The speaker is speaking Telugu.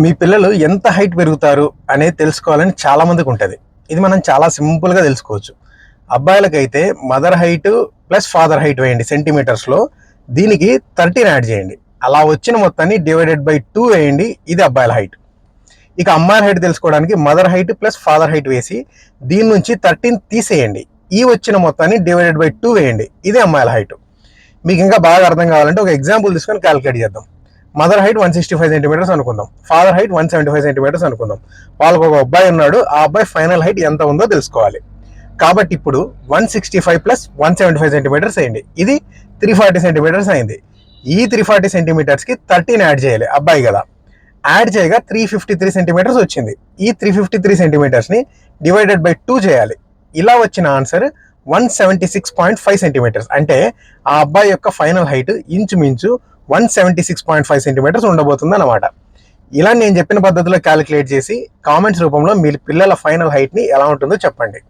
మీ పిల్లలు ఎంత హైట్ పెరుగుతారు అనేది తెలుసుకోవాలని చాలా మందికి ఉంటుంది. ఇది మనం చాలా సింపుల్గా తెలుసుకోవచ్చు. అబ్బాయిలకైతే mother height plus father height వేయండి సెంటీమీటర్స్లో, దీనికి 13 యాడ్ చేయండి. అలా వచ్చిన మొత్తాన్ని డివైడెడ్ బై 2 వేయండి, ఇది అబ్బాయిల హైట్. ఇక అమ్మాయిల హైట్ తెలుసుకోవడానికి mother height plus father height వేసి దీని నుంచి 13 తీసేయండి, ఈ వచ్చిన మొత్తాన్ని డివైడెడ్ బై 2 వేయండి, ఇది అమ్మాయిల హైట్. మీకు ఇంకా బాగా అర్థం కావాలంటే ఒక ఎగ్జాంపుల్ తీసుకొని క్యాలిక్యులేట్ చేద్దాం. మదర్ హైట్ 165 సెంటీమీటర్స్ అనుకుందాం, ఫాదర్ హైట్ 175 సెంటీమీటర్స్ అనుకుందాం. వాళ్ళకు ఒక అబ్బాయి ఉన్నాడు, ఆ అబ్బాయి ఫైనల్ హైట్ ఎంత ఉందో తెలుసుకోవాలి. కాబట్టి ఇప్పుడు 165 ప్లస్ 175 సెంటీమీటర్స్ అయింది, ఇది 340 సెంటీమీటర్స్ అయింది. ఈ 340 సెంటీమీటర్స్కి 13 యాడ్ చేయాలి, అబ్బాయి కదా. యాడ్ చేయగా 353 సెంటీమీటర్స్ వచ్చింది. ఈ 353 సెంటీమీటర్స్ని డివైడెడ్ బై 2 చేయాలి. ఇలా వచ్చిన ఆన్సర్ 176.5 సెంటీమీటర్స్. అంటే ఆ అబ్బాయి యొక్క ఫైనల్ హైట్ ఇంచుమించు 176.5 సెంటీమీటర్స్ ఉండబోతుంది అన్నమాట. ఇలా నేను చెప్పిన పద్ధతిలో క్యాలిక్యులేట్ చేసి కామెంట్స్ రూపంలో మీ పిల్లల ఫైనల్ హైట్ని ఎలా ఉంటుందో చెప్పండి.